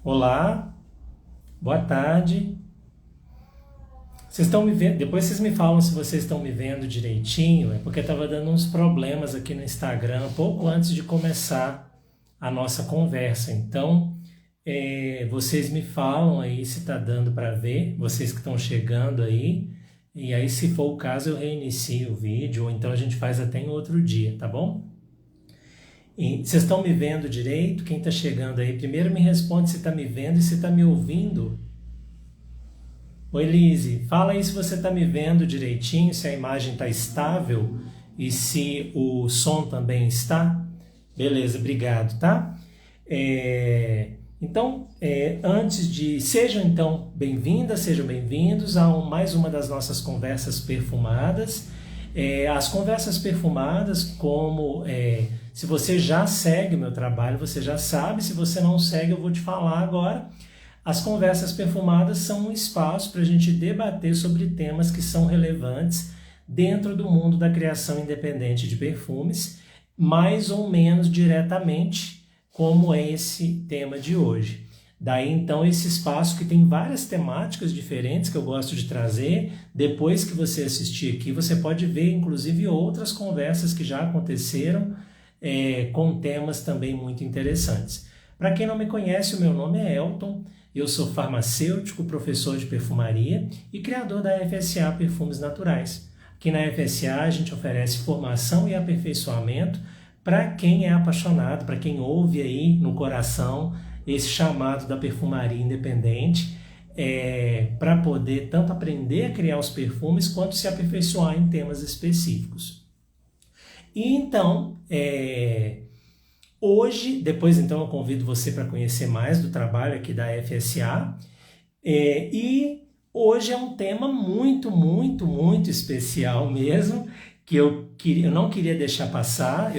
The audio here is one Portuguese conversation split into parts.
Olá, boa tarde. Vocês estão me vendo? Depois vocês me falam se vocês estão me vendo direitinho. É porque estava dando uns problemas aqui no Instagram pouco antes de começar a nossa conversa. Então, vocês me falam aí se está dando para ver, vocês que estão chegando aí. E aí, se for o caso, eu reinicio o vídeo, ou então a gente faz até em outro dia, tá bom? E vocês estão me vendo direito? Quem está chegando aí, primeiro me responde se está me vendo e se está me ouvindo. Oi, Lise, fala aí se você está me vendo direitinho, se a imagem está estável e se o som também está. Beleza, obrigado, tá? Antes de... Sejam então bem-vindas, sejam bem-vindos a mais uma das nossas conversas perfumadas. As conversas perfumadas, se você já segue o meu trabalho, você já sabe. Se você não segue, eu vou te falar agora. As conversas perfumadas são um espaço para a gente debater sobre temas que são relevantes dentro do mundo da criação independente de perfumes, mais ou menos diretamente, como é esse tema de hoje. Daí então esse espaço que tem várias temáticas diferentes que eu gosto de trazer. Depois que você assistir aqui, você pode ver inclusive outras conversas que já aconteceram com temas também muito interessantes. Para quem não me conhece, o meu nome é Elton, eu sou farmacêutico, professor de perfumaria e criador da FSA Perfumes Naturais. Aqui na FSA a gente oferece formação e aperfeiçoamento para quem é apaixonado, para quem ouve aí no coração esse chamado da perfumaria independente, para poder tanto aprender a criar os perfumes quanto se aperfeiçoar em temas específicos. E então, hoje, depois então eu convido você para conhecer mais do trabalho aqui da FSA, e hoje é um tema muito, muito, muito especial mesmo, que eu não queria deixar passar.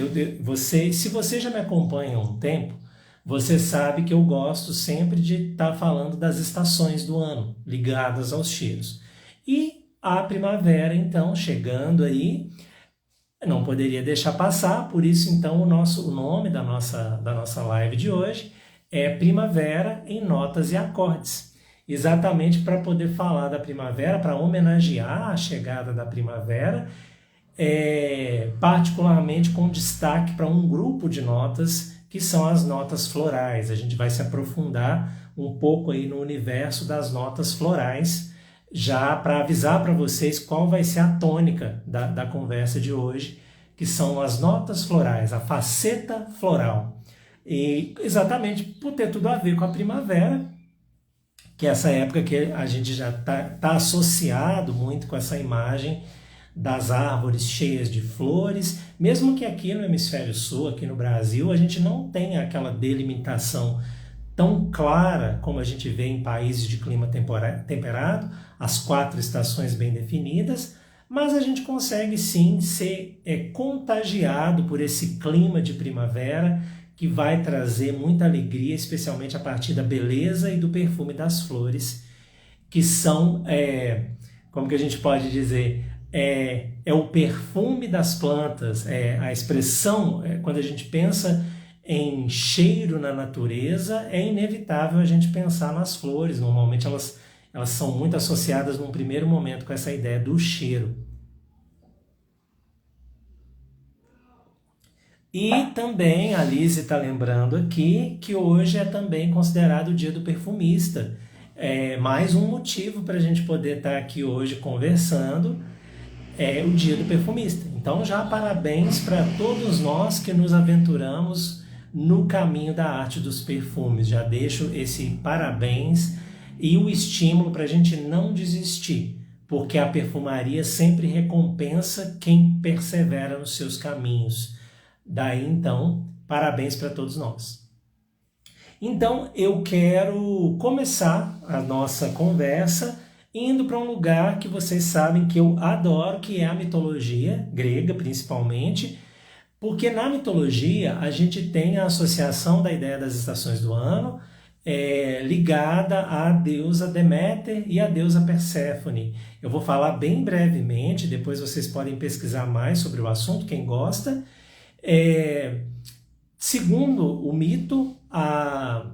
Se você já me acompanha há um tempo, você sabe que eu gosto sempre de estar falando das estações do ano, ligadas aos cheiros. E a primavera, então, chegando aí, não poderia deixar passar, por isso, então, o nome da nossa live de hoje é Primavera em Notas e Acordes. Exatamente para poder falar da primavera, para homenagear a chegada da primavera, particularmente com destaque para um grupo de notas que são as notas florais. A gente vai se aprofundar um pouco aí no universo das notas florais, já para avisar para vocês qual vai ser a tônica da conversa de hoje, que são as notas florais, a faceta floral. E exatamente por ter tudo a ver com a primavera, que é essa época que a gente já tá associado muito com essa imagem das árvores cheias de flores, mesmo que aqui no hemisfério sul, aqui no Brasil, a gente não tenha aquela delimitação tão clara como a gente vê em países de clima temperado, as 4 estações bem definidas, mas a gente consegue sim ser contagiado por esse clima de primavera que vai trazer muita alegria, especialmente a partir da beleza e do perfume das flores, que são, como que a gente pode dizer, o perfume das plantas, a expressão, quando a gente pensa em cheiro na natureza, é inevitável a gente pensar nas flores. Normalmente elas são muito associadas num primeiro momento com essa ideia do cheiro. E também a Lise está lembrando aqui que hoje é também considerado o dia do perfumista. Mais um motivo para a gente poder estar aqui hoje conversando. É o dia do perfumista. Então já parabéns para todos nós que nos aventuramos no caminho da arte dos perfumes. Já deixo esse parabéns e o estímulo para a gente não desistir, porque a perfumaria sempre recompensa quem persevera nos seus caminhos. Daí então, parabéns para todos nós. Então eu quero começar a nossa conversa indo para um lugar que vocês sabem que eu adoro, que é a mitologia grega, principalmente, porque na mitologia a gente tem a associação da ideia das estações do ano ligada à deusa Deméter e à deusa Perséfone. Eu vou falar bem brevemente, depois vocês podem pesquisar mais sobre o assunto, quem gosta. Segundo o mito, a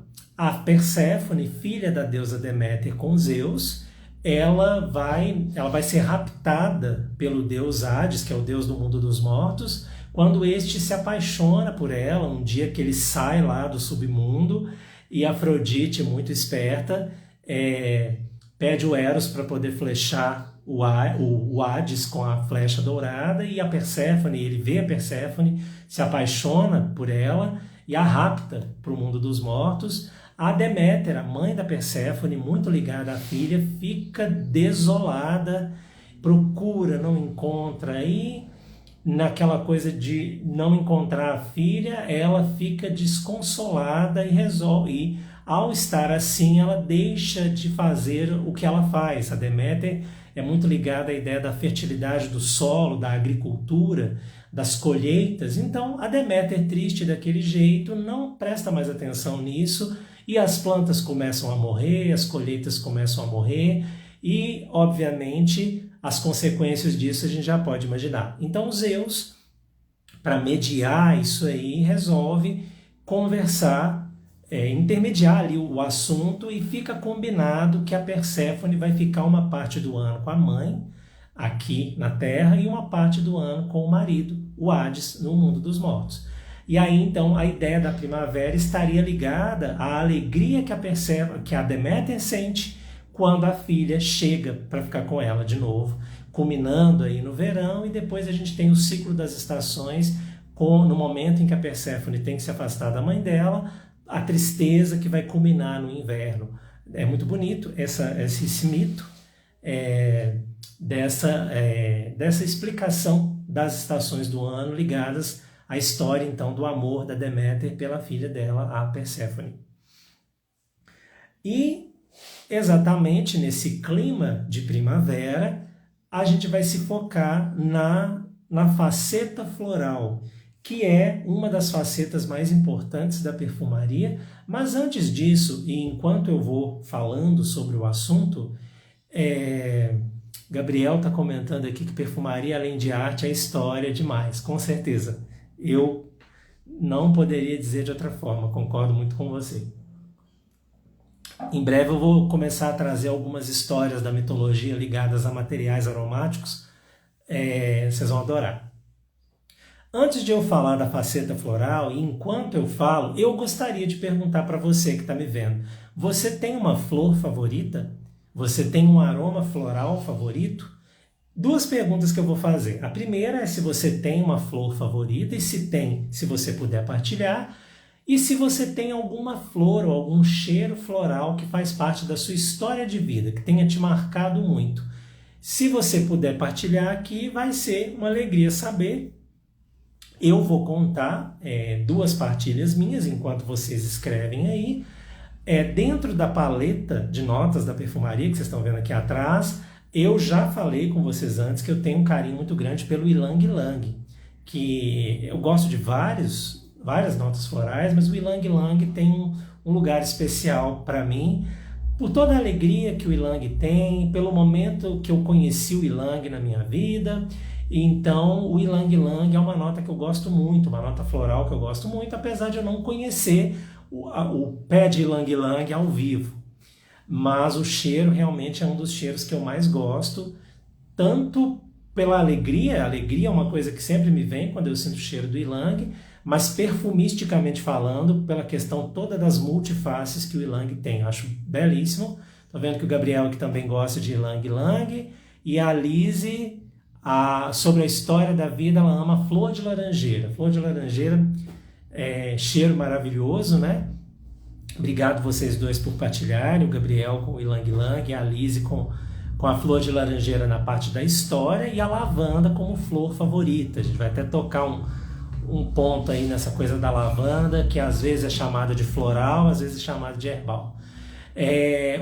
Perséfone, filha da deusa Deméter com Zeus, ela vai ser raptada pelo deus Hades, que é o deus do mundo dos mortos, quando este se apaixona por ela, um dia que ele sai lá do submundo, e Afrodite, muito esperta, pede o Eros para poder flechar o Hades com a flecha dourada, e a Perséfone, ele vê a Perséfone, se apaixona por ela e a rapta para o mundo dos mortos. A Deméter, a mãe da Perséfone, muito ligada à filha, fica desolada, procura, não encontra, e naquela coisa de não encontrar a filha, ela fica desconsolada e resolve. E, ao estar assim, ela deixa de fazer o que ela faz. A Deméter é muito ligada à ideia da fertilidade do solo, da agricultura, das colheitas. Então, a Deméter, triste daquele jeito, não presta mais atenção nisso, e as plantas começam a morrer, as colheitas começam a morrer, e, obviamente, as consequências disso a gente já pode imaginar. Então, Zeus, para mediar isso aí, resolve conversar, intermediar ali o assunto, e fica combinado que a Perséfone vai ficar uma parte do ano com a mãe, aqui na Terra, e uma parte do ano com o marido, o Hades, no mundo dos mortos. E aí, então, a ideia da primavera estaria ligada à alegria que a Deméter sente quando a filha chega para ficar com ela de novo, culminando aí no verão, e depois a gente tem o ciclo das estações, no momento em que a Perséfone tem que se afastar da mãe dela, a tristeza que vai culminar no inverno. É muito bonito esse mito dessa explicação das estações do ano ligadas à história, então, do amor da Deméter pela filha dela, a Perséfone. E, exatamente nesse clima de primavera, a gente vai se focar na faceta floral, que é uma das facetas mais importantes da perfumaria. Mas antes disso, e enquanto eu vou falando sobre o assunto, Gabriel está comentando aqui que perfumaria, além de arte, é história demais. Com certeza. Eu não poderia dizer de outra forma, concordo muito com você. Em breve eu vou começar a trazer algumas histórias da mitologia ligadas a materiais aromáticos. Vocês vão adorar. Antes de eu falar da faceta floral, e enquanto eu falo, eu gostaria de perguntar para você que está me vendo. Você tem uma flor favorita? Você tem um aroma floral favorito? Duas perguntas que eu vou fazer. A primeira é se você tem uma flor favorita, e se tem, se você puder partilhar. E se você tem alguma flor ou algum cheiro floral que faz parte da sua história de vida, que tenha te marcado muito. Se você puder partilhar aqui, vai ser uma alegria saber. Eu vou contar duas partilhas minhas enquanto vocês escrevem aí. Dentro da paleta de notas da perfumaria, que vocês estão vendo aqui atrás, eu já falei com vocês antes que eu tenho um carinho muito grande pelo Ylang Ylang, que eu gosto de várias notas florais, mas o Ylang Ylang tem um lugar especial para mim, por toda a alegria que o Ylang tem, pelo momento que eu conheci o Ylang na minha vida. Então, o Ylang Ylang é uma nota que eu gosto muito, uma nota floral que eu gosto muito, apesar de eu não conhecer o pé de Ylang Ylang ao vivo. Mas o cheiro realmente é um dos cheiros que eu mais gosto, tanto pela alegria. A alegria é uma coisa que sempre me vem quando eu sinto o cheiro do Ylang, mas perfumisticamente falando, pela questão toda das multifaces que o Ylang tem. Eu acho belíssimo. Estou vendo que o Gabriel que também gosta de Ylang Ylang, e a Lise, sobre a história da vida, ela ama flor de laranjeira. Flor de laranjeira cheiro maravilhoso, né? Obrigado vocês dois por partilharem, o Gabriel com o Ylang Ylang, e a Lise com a flor de laranjeira na parte da história, e a lavanda como flor favorita. A gente vai até tocar um ponto aí nessa coisa da lavanda, que às vezes é chamada de floral, às vezes é chamada de herbal.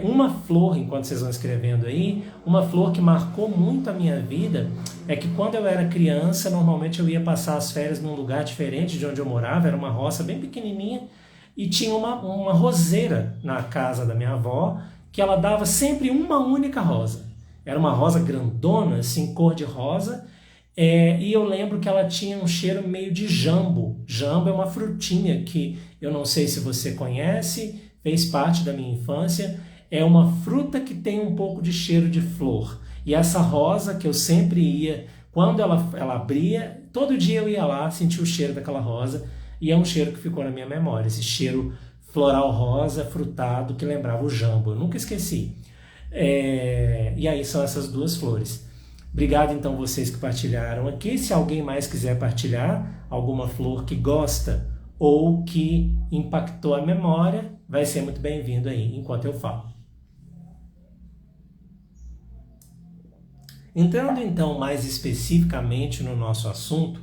Uma flor, enquanto vocês vão escrevendo aí, uma flor que marcou muito a minha vida é que quando eu era criança, normalmente eu ia passar as férias num lugar diferente de onde eu morava, era uma roça bem pequenininha, e tinha uma roseira na casa da minha avó, que ela dava sempre uma única rosa. Era uma rosa grandona, assim, cor de rosa, e eu lembro que ela tinha um cheiro meio de jambo. Jambo é uma frutinha que eu não sei se você conhece, fez parte da minha infância, é uma fruta que tem um pouco de cheiro de flor. E essa rosa que eu sempre ia, quando ela abria, todo dia eu ia lá, sentia o cheiro daquela rosa, e é um cheiro que ficou na minha memória, esse cheiro floral rosa, frutado, que lembrava o jambo, eu nunca esqueci. E aí são essas duas flores. Obrigado então vocês que partilharam aqui. Se alguém mais quiser partilhar alguma flor que gosta ou que impactou a memória, vai ser muito bem-vindo aí enquanto eu falo. Entrando então mais especificamente no nosso assunto,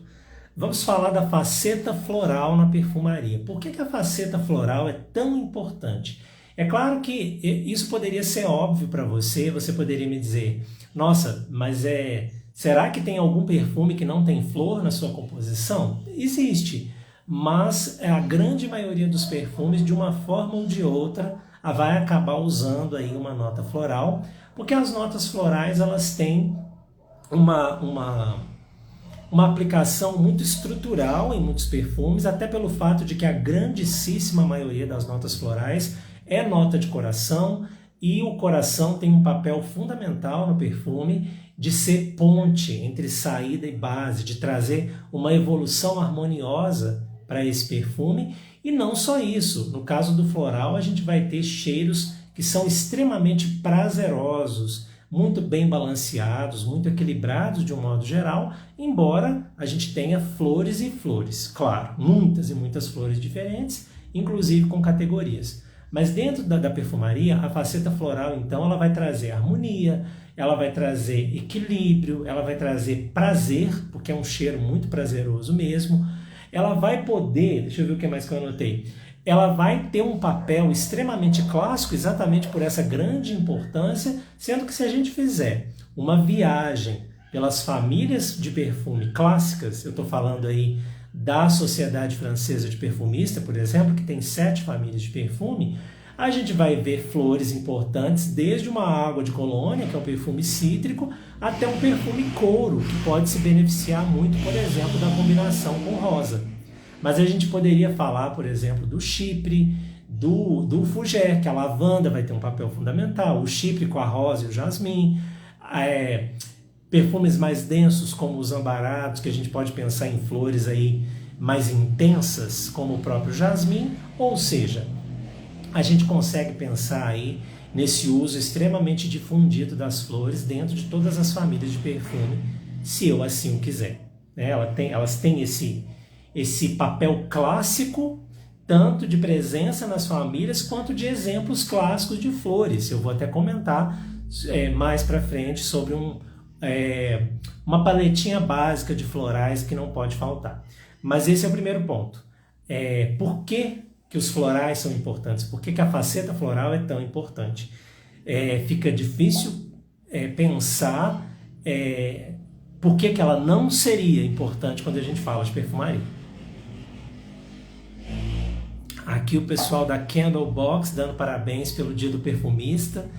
vamos falar da faceta floral na perfumaria. Por que a faceta floral é tão importante? É claro que isso poderia ser óbvio para você, você poderia me dizer, nossa, mas será que tem algum perfume que não tem flor na sua composição? Existe, mas a grande maioria dos perfumes, de uma forma ou de outra, vai acabar usando aí uma nota floral, porque as notas florais elas têm uma aplicação muito estrutural em muitos perfumes, até pelo fato de que a grandíssima maioria das notas florais é nota de coração, e o coração tem um papel fundamental no perfume de ser ponte entre saída e base, de trazer uma evolução harmoniosa para esse perfume. E não só isso, no caso do floral a gente vai ter cheiros que são extremamente prazerosos, muito bem balanceados, muito equilibrados de um modo geral, embora a gente tenha flores e flores, claro, muitas e muitas flores diferentes, inclusive com categorias. Mas dentro da perfumaria, a faceta floral, então, ela vai trazer harmonia, ela vai trazer equilíbrio, ela vai trazer prazer, porque é um cheiro muito prazeroso mesmo. Ela vai poder, deixa eu ver o que mais que eu anotei, ela vai ter um papel extremamente clássico, exatamente por essa grande importância, sendo que se a gente fizer uma viagem pelas famílias de perfume clássicas, eu estou falando aí da Sociedade Francesa de Perfumista, por exemplo, que tem 7 famílias de perfume, a gente vai ver flores importantes, desde uma água de colônia, que é um perfume cítrico, até um perfume couro, que pode se beneficiar muito, por exemplo, da combinação com rosa. Mas a gente poderia falar, por exemplo, do chipre, do fougère, que a lavanda vai ter um papel fundamental, o chipre com a rosa e o jasmim, perfumes mais densos como os ambarados, que a gente pode pensar em flores aí mais intensas, como o próprio jasmim, ou seja, a gente consegue pensar aí nesse uso extremamente difundido das flores dentro de todas as famílias de perfume, se eu assim o quiser. Elas têm esse papel clássico, tanto de presença nas famílias, quanto de exemplos clássicos de flores. Eu vou até comentar mais para frente sobre uma paletinha básica de florais que não pode faltar. Mas esse é o primeiro ponto. Por que os florais são importantes? Por que a faceta floral é tão importante? Fica difícil pensar por que ela não seria importante quando a gente fala de perfumaria. Aqui o pessoal da Candlebox dando parabéns pelo Dia do Perfumista.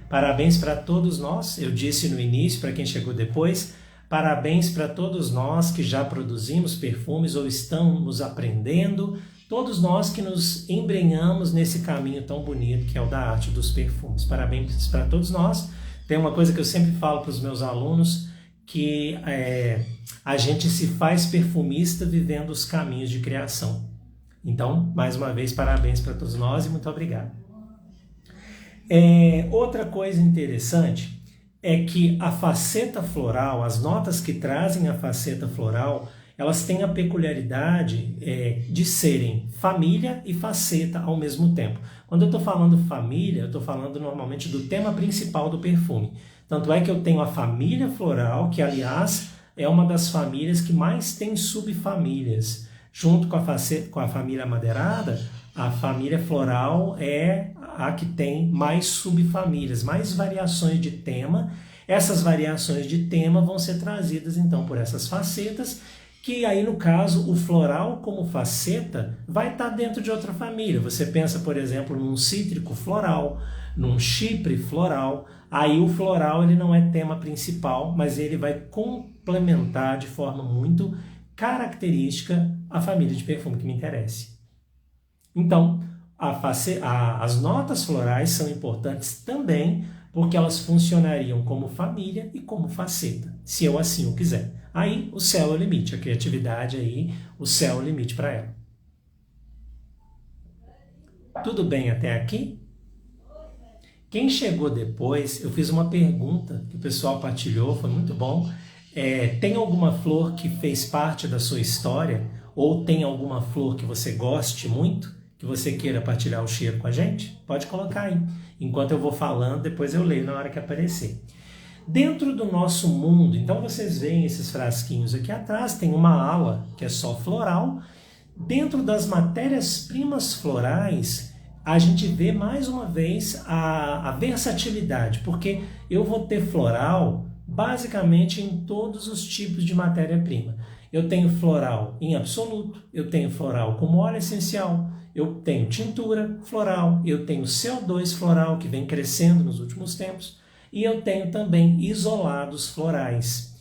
Parabéns para todos nós, eu disse no início, para quem chegou depois, parabéns para todos nós que já produzimos perfumes ou estamos aprendendo, todos nós que nos embrenhamos nesse caminho tão bonito que é o da arte dos perfumes. Parabéns para todos nós. Tem uma coisa que eu sempre falo para os meus alunos, que a gente se faz perfumista vivendo os caminhos de criação. Então, mais uma vez, parabéns para todos nós e muito obrigado. Outra coisa interessante é que a faceta floral, as notas que trazem a faceta floral, elas têm a peculiaridade de serem família e faceta ao mesmo tempo. Quando eu estou falando família, eu estou falando normalmente do tema principal do perfume. Tanto é que eu tenho a família floral, que aliás é uma das famílias que mais tem subfamílias. Junto com a família amadeirada, a família floral é a que tem mais subfamílias, mais variações de tema. Essas variações de tema vão ser trazidas então por essas facetas, que aí no caso o floral como faceta vai estar dentro de outra família. Você pensa, por exemplo, num cítrico floral, num chipre floral, aí o floral ele não é tema principal, mas ele vai complementar de forma muito característica a família de perfume que me interessa. Então, As notas florais são importantes também porque elas funcionariam como família e como faceta, se eu assim o quiser. Aí o céu é o limite, a criatividade aí, o céu é o limite para ela. Tudo bem até aqui? Quem chegou depois, eu fiz uma pergunta que o pessoal partilhou, foi muito bom. Tem alguma flor que fez parte da sua história? Ou tem alguma flor que você goste muito, que você queira partilhar o cheiro com a gente? Pode colocar aí. Enquanto eu vou falando, depois eu leio na hora que aparecer. Dentro do nosso mundo, então vocês veem esses frasquinhos aqui atrás, tem uma ala que é só floral. Dentro das matérias-primas florais, a gente vê mais uma vez a versatilidade, porque eu vou ter floral basicamente em todos os tipos de matéria-prima. Eu tenho floral em absoluto, eu tenho floral como óleo essencial, eu tenho tintura floral, eu tenho CO2 floral, que vem crescendo nos últimos tempos, e eu tenho também isolados florais,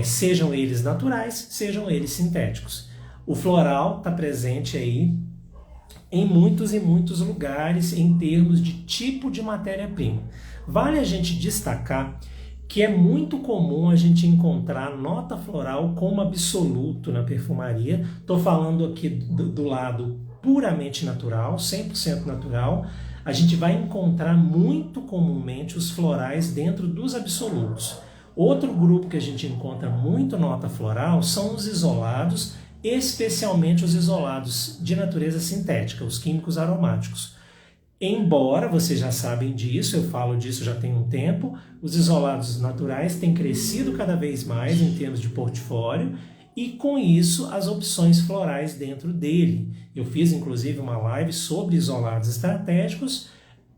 sejam eles naturais, sejam eles sintéticos. O floral está presente aí em muitos e muitos lugares em termos de tipo de matéria-prima. Vale a gente destacar que é muito comum a gente encontrar nota floral como absoluto na perfumaria. Estou falando aqui do lado puramente natural, 100% natural. A gente vai encontrar muito comumente os florais dentro dos absolutos. Outro grupo que a gente encontra muito nota floral são os isolados, especialmente os isolados de natureza sintética, os químicos aromáticos. Embora vocês já sabem disso, eu falo disso já tem um tempo, os isolados naturais têm crescido cada vez mais em termos de portfólio e com isso as opções florais dentro dele. Eu fiz inclusive uma live sobre isolados estratégicos,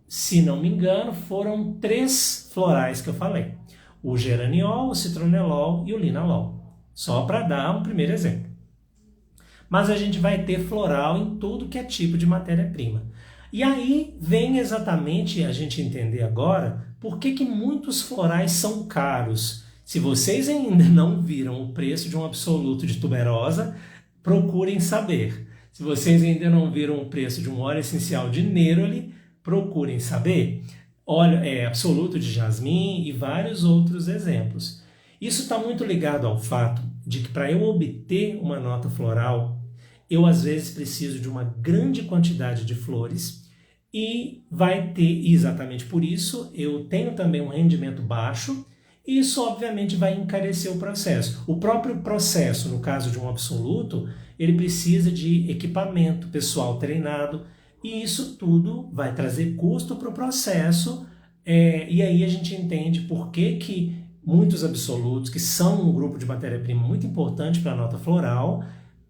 se não me engano foram 3 florais que eu falei, o geraniol, o citronelol e o linalol, só para dar um primeiro exemplo. Mas a gente vai ter floral em tudo que é tipo de matéria-prima. E aí vem exatamente a gente entender agora por que muitos florais são caros. Se vocês ainda não viram o preço de um absoluto de tuberosa, procurem saber. Se vocês ainda não viram o preço de um óleo essencial de neroli, procurem saber. Óleo absoluto de jasmim e vários outros exemplos. Isso está muito ligado ao fato de que para eu obter uma nota floral, eu às vezes preciso de uma grande quantidade de flores e vai ter, exatamente por isso, eu tenho também um rendimento baixo e isso obviamente vai encarecer o processo. O próprio processo, no caso de um absoluto, ele precisa de equipamento, pessoal treinado e isso tudo vai trazer custo para o processo e aí a gente entende por que muitos absolutos, que são um grupo de matéria-prima muito importante para a nota floral,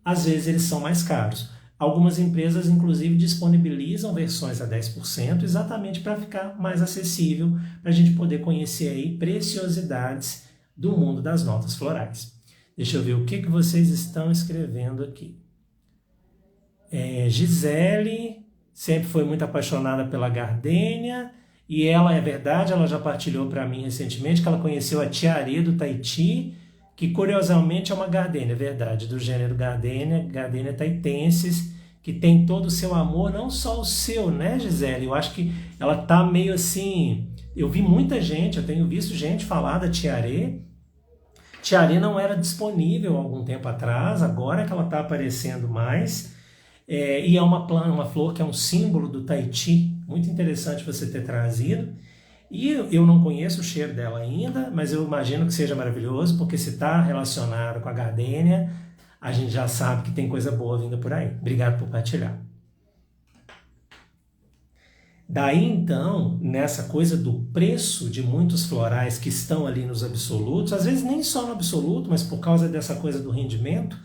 às vezes eles são mais caros. Algumas empresas, inclusive, disponibilizam versões a 10% exatamente para ficar mais acessível, para a gente poder conhecer aí preciosidades do mundo das notas florais. Deixa eu ver o que vocês estão escrevendo aqui. Gisele sempre foi muito apaixonada pela gardênia, e ela, é verdade, ela já partilhou para mim recentemente que ela conheceu a tiare do Tahiti, que curiosamente é uma gardênia, é verdade, do gênero Gardenia tahitensis, que tem todo o seu amor, não só o seu, né, Gisele? Eu acho que ela tá meio assim, eu vi muita gente, eu tenho visto gente falar da tiare. Tiare não era disponível há algum tempo atrás, agora é que ela está aparecendo mais, e é uma flor que é um símbolo do Tahiti, muito interessante você ter trazido. E eu não conheço o cheiro dela ainda, mas eu imagino que seja maravilhoso, porque se está relacionado com a gardênia, a gente já sabe que tem coisa boa vinda por aí. Obrigado por partilhar. Daí então, nessa coisa do preço de muitos florais que estão ali nos absolutos, às vezes nem só no absoluto, mas por causa dessa coisa do rendimento,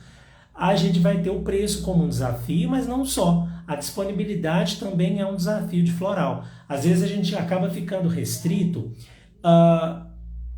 a gente vai ter o preço como um desafio, mas não só. A disponibilidade também é um desafio de floral. Às vezes a gente acaba ficando restrito.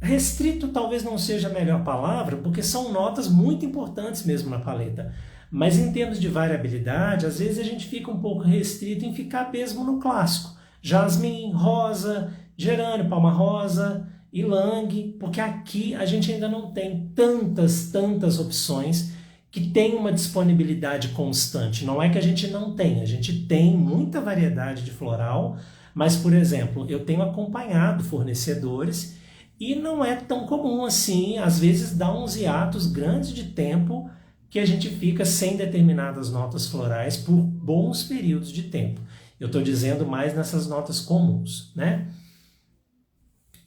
Restrito talvez não seja a melhor palavra, porque são notas muito importantes mesmo na paleta. Mas em termos de variabilidade, às vezes a gente fica um pouco restrito em ficar mesmo no clássico. Jasmim, rosa, gerânio, palma rosa, ylang, porque aqui a gente ainda não tem tantas opções que tem uma disponibilidade constante. Não é que a gente não tem, a gente tem muita variedade de floral, mas, por exemplo, eu tenho acompanhado fornecedores e não é tão comum assim, às vezes dá uns hiatos grandes de tempo que a gente fica sem determinadas notas florais por bons períodos de tempo. Eu estou dizendo mais nessas notas comuns, né?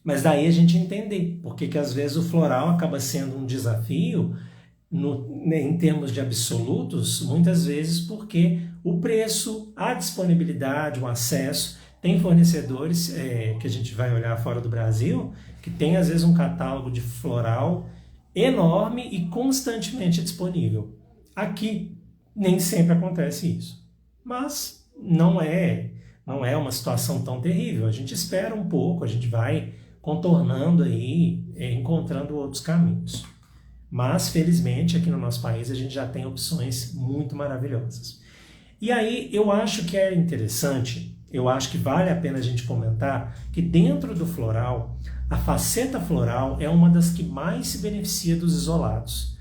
Mas daí a gente entender porque que às vezes o floral acaba sendo um desafio em termos de absolutos, muitas vezes porque o preço, a disponibilidade, o acesso, tem fornecedores que a gente vai olhar fora do Brasil, que tem às vezes um catálogo de floral enorme e constantemente disponível. Aqui nem sempre acontece isso, mas não é uma situação tão terrível. A gente espera um pouco, a gente vai contornando aí, encontrando outros caminhos. Mas, felizmente, aqui no nosso país a gente já tem opções muito maravilhosas. E aí eu acho que é interessante, eu acho que vale a pena a gente comentar que dentro do floral, a faceta floral é uma das que mais se beneficia dos isolados.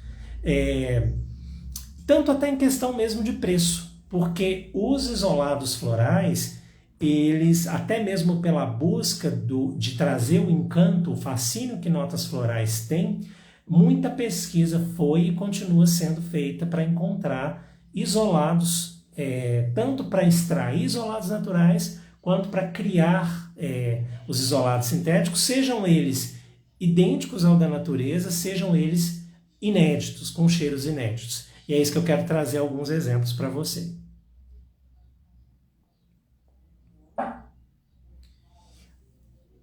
Tanto até em questão mesmo de preço, porque os isolados florais, eles, até mesmo pela busca de trazer o encanto, o fascínio que notas florais têm, muita pesquisa foi e continua sendo feita para encontrar isolados, tanto para extrair isolados naturais, quanto para criar os isolados sintéticos, sejam eles idênticos ao da natureza, sejam eles inéditos, com cheiros inéditos. E é isso que eu quero trazer alguns exemplos para você.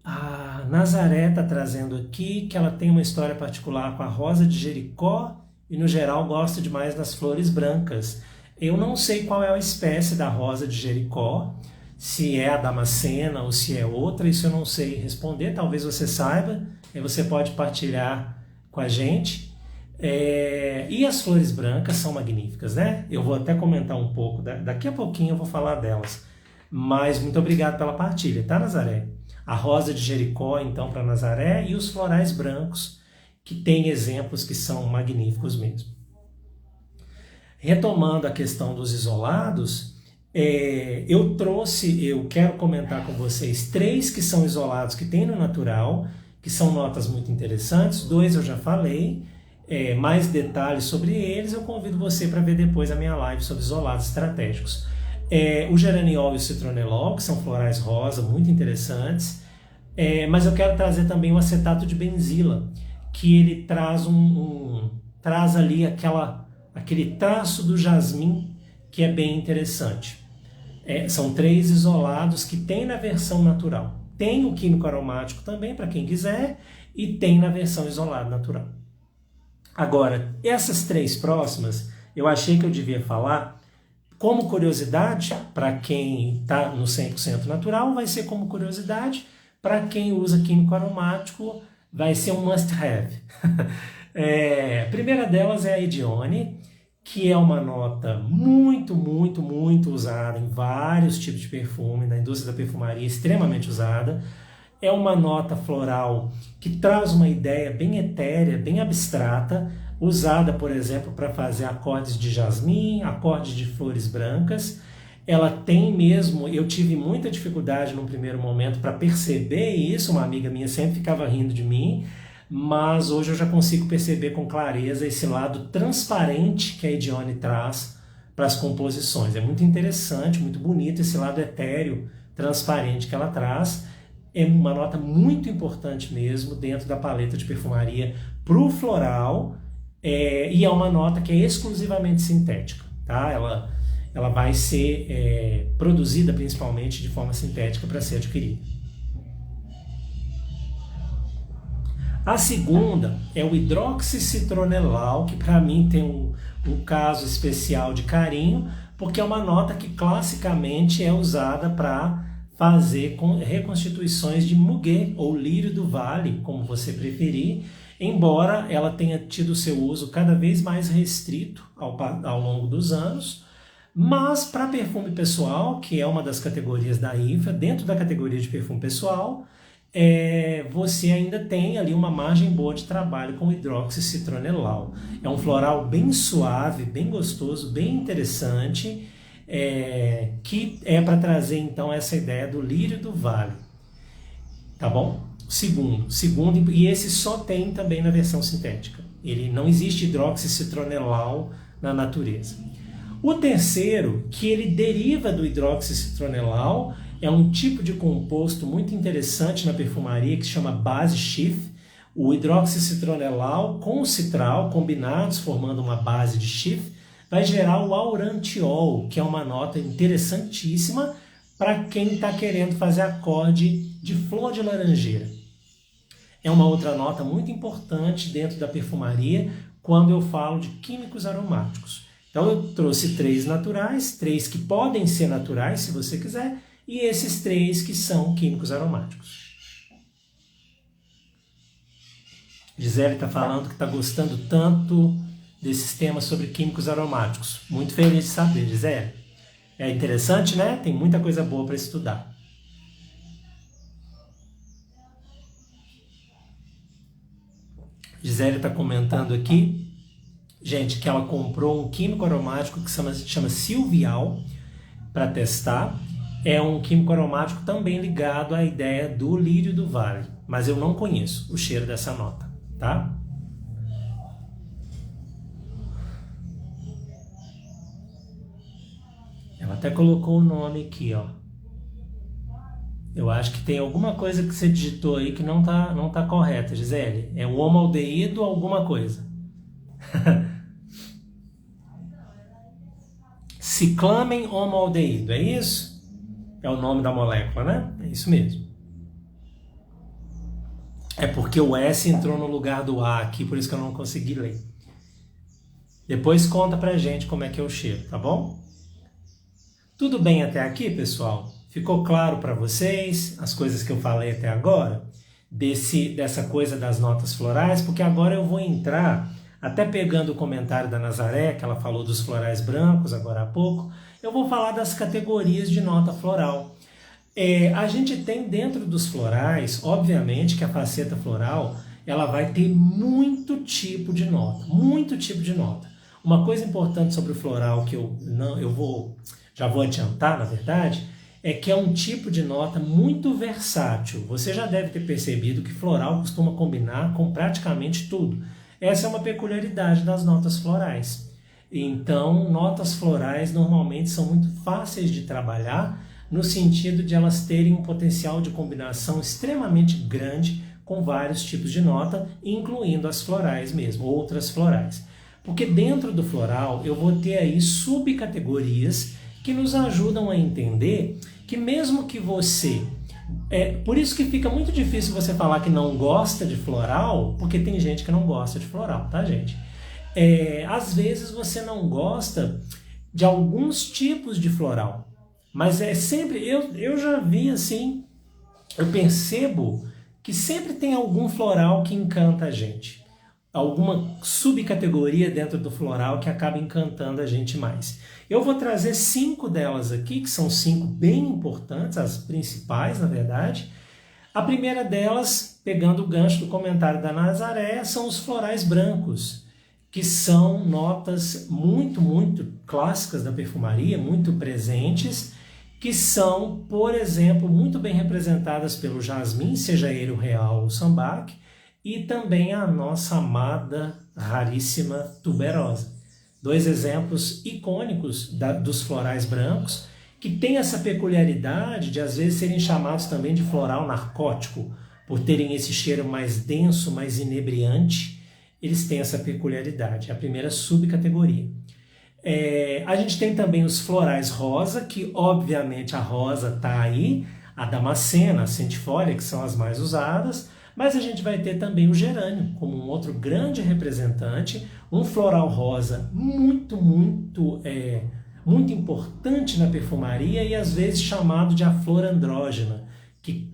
A Nazaré está trazendo aqui que ela tem uma história particular com a rosa de Jericó e, no geral, gosta demais das flores brancas. Eu não sei qual é a espécie da rosa de Jericó, se é a Damascena ou se é outra, isso eu não sei responder, talvez você saiba, e você pode partilhar com a gente. E as flores brancas são magníficas, né? Eu vou até comentar um pouco, daqui a pouquinho eu vou falar delas. Mas muito obrigado pela partilha, tá, Nazaré? A rosa de Jericó, então, para Nazaré, e os florais brancos, que tem exemplos que são magníficos mesmo. Retomando a questão dos isolados, eu quero comentar com vocês 3 que são isolados que tem no natural, que são notas muito interessantes, 2 eu já falei, mais detalhes sobre eles eu convido você para ver depois a minha live sobre isolados estratégicos. O geraniol e o citronelol, que são florais rosa, muito interessantes, mas eu quero trazer também o acetato de benzila, que ele traz traz ali aquele traço do jasmim que é bem interessante. São 3 isolados que tem na versão natural. Tem o químico aromático também, para quem quiser, e tem na versão isolado natural. Agora, essas 3 próximas, eu achei que eu devia falar como curiosidade, para quem está no 100% natural, vai ser como curiosidade. Para quem usa químico aromático, vai ser um must-have. A primeira delas é a Edione, que é uma nota muito, muito, muito usada em vários tipos de perfume, na indústria da perfumaria, extremamente usada. É uma nota floral que traz uma ideia bem etérea, bem abstrata, usada, por exemplo, para fazer acordes de jasmim, acordes de flores brancas. Ela tem mesmo, eu tive muita dificuldade no primeiro momento para perceber isso, uma amiga minha sempre ficava rindo de mim, mas hoje eu já consigo perceber com clareza esse lado transparente que a Edione traz para as composições. É muito interessante, muito bonito esse lado etéreo, transparente que ela traz. É uma nota muito importante mesmo dentro da paleta de perfumaria para o floral, e é uma nota que é exclusivamente sintética, tá? Ela vai ser produzida principalmente de forma sintética para ser adquirida. A segunda é o hidroxicitronelal, que para mim tem um caso especial de carinho, porque é uma nota que classicamente é usada para fazer reconstituições de muguê ou lírio do vale, como você preferir, embora ela tenha tido seu uso cada vez mais restrito ao longo dos anos, mas para perfume pessoal, que é uma das categorias da IFA, dentro da categoria de perfume pessoal, você ainda tem ali uma margem boa de trabalho com o hidroxicitronelal. É um floral bem suave, bem gostoso, bem interessante, que é para trazer então essa ideia do lírio do vale. Tá bom? Segundo, e esse só tem também na versão sintética. Ele não existe hidroxicitronelal na natureza. O terceiro, que ele deriva do hidroxicitronelal, é um tipo de composto muito interessante na perfumaria que se chama base Schiff. O hidroxicitronelal com o citral combinados formando uma base de Schiff vai gerar o aurantiol, que é uma nota interessantíssima para quem está querendo fazer acorde de flor de laranjeira. É uma outra nota muito importante dentro da perfumaria quando eu falo de químicos aromáticos. Então eu trouxe 3 naturais, 3 que podem ser naturais se você quiser, e esses 3 que são químicos aromáticos. Gisele está falando que está gostando tanto desses temas sobre químicos aromáticos. Muito feliz de saber, Gisele. É interessante, né? Tem muita coisa boa para estudar. Gisele está comentando aqui, gente, que ela comprou um químico aromático que se chama Silvial para testar. É um químico aromático também ligado à ideia do lírio do vale, mas eu não conheço o cheiro dessa nota, tá? Ela até colocou o nome aqui, ó. Eu acho que tem alguma coisa que você digitou aí que não tá correta, Gisele. É o homaldeído alguma coisa. Ciclamen homaldeído, é isso? É o nome da molécula, né? É isso mesmo. É porque o S entrou no lugar do A aqui, por isso que eu não consegui ler. Depois conta pra gente como é que é o cheiro, tá bom? Tudo bem até aqui, pessoal? Ficou claro para vocês as coisas que eu falei até agora? Dessa coisa das notas florais? Porque agora eu vou entrar, até pegando o comentário da Nazaré, que ela falou dos florais brancos agora há pouco, eu vou falar das categorias de nota floral. A gente tem dentro dos florais, obviamente que a faceta floral, ela vai ter muito tipo de nota, muito tipo de nota. Uma coisa importante sobre o floral que já vou adiantar, na verdade, é que é um tipo de nota muito versátil. Você já deve ter percebido que floral costuma combinar com praticamente tudo. Essa é uma peculiaridade das notas florais. Então, notas florais normalmente são muito fáceis de trabalhar, no sentido de elas terem um potencial de combinação extremamente grande com vários tipos de nota, incluindo as florais mesmo, outras florais. Porque dentro do floral eu vou ter aí subcategorias que nos ajudam a entender que mesmo que você... por isso que fica muito difícil você falar que não gosta de floral, porque tem gente que não gosta de floral, tá, gente? Às vezes você não gosta de alguns tipos de floral, mas sempre... Eu já vi assim, eu percebo que sempre tem algum floral que encanta a gente. Alguma subcategoria dentro do floral que acaba encantando a gente mais. Eu vou trazer 5 delas aqui, que são 5 bem importantes, as principais, na verdade. A primeira delas, pegando o gancho do comentário da Nazaré, são os florais brancos, que são notas muito, muito clássicas da perfumaria, muito presentes, que são, por exemplo, muito bem representadas pelo jasmim, seja ele o real ou o sambac, e também a nossa amada, raríssima tuberosa. 2 exemplos icônicos dos florais brancos, que têm essa peculiaridade de às vezes serem chamados também de floral narcótico, por terem esse cheiro mais denso, mais inebriante, eles têm essa peculiaridade, é a primeira subcategoria. A gente tem também os florais rosa, que obviamente a rosa está aí, a damascena, a centifolha, que são as mais usadas, mas a gente vai ter também o gerânio como um outro grande representante, um floral rosa muito, muito, muito importante na perfumaria e às vezes chamado de a flor andrógena,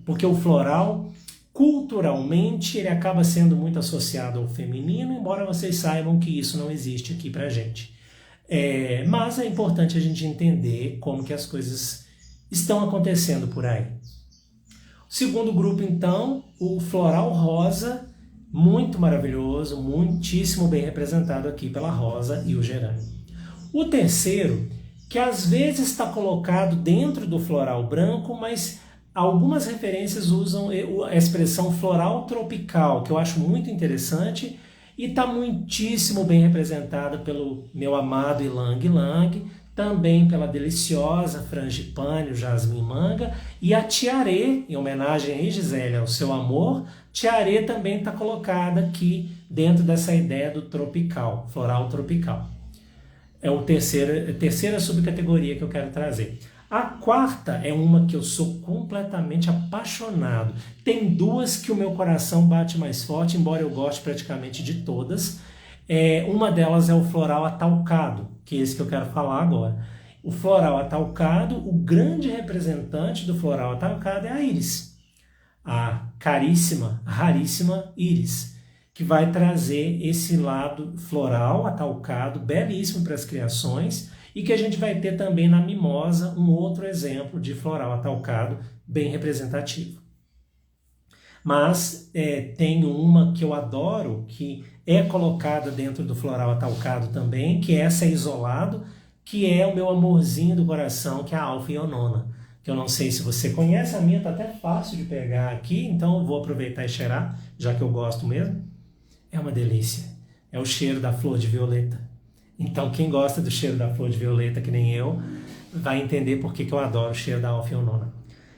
porque o floral, culturalmente, ele acaba sendo muito associado ao feminino, embora vocês saibam que isso não existe aqui pra gente. Mas é importante a gente entender como que as coisas estão acontecendo por aí. Segundo grupo, então, o floral rosa, muito maravilhoso, muitíssimo bem representado aqui pela rosa e o gerânio. O terceiro, que às vezes está colocado dentro do floral branco, mas algumas referências usam a expressão floral tropical, que eu acho muito interessante e está muitíssimo bem representada pelo meu amado Ylang Ylang, também pela deliciosa Frangipane, o jasmim manga, e a tiare, em homenagem aí, Gisele, ao seu amor, tiare também está colocada aqui dentro dessa ideia do tropical, floral tropical. É a terceira subcategoria que eu quero trazer. A quarta é uma que eu sou completamente apaixonado. Tem duas que o meu coração bate mais forte, embora eu goste praticamente de todas. Uma delas é o floral atalcado, que é esse que eu quero falar agora. O floral atalcado, o grande representante do floral atalcado é a íris. A caríssima, raríssima íris, que vai trazer esse lado floral atalcado, belíssimo para as criações, e que a gente vai ter também na mimosa um outro exemplo de floral atalcado bem representativo. Mas tem uma que eu adoro, que é colocada dentro do floral atalcado também, que essa é isolado, que é o meu amorzinho do coração, que é a Alfa Ionona. Que eu não sei se você conhece, a minha tá até fácil de pegar aqui, então eu vou aproveitar e cheirar, já que eu gosto mesmo. É uma delícia. É o cheiro da flor de violeta. Então quem gosta do cheiro da flor de violeta, que nem eu, vai entender por que eu adoro o cheiro da Alfa Ionona.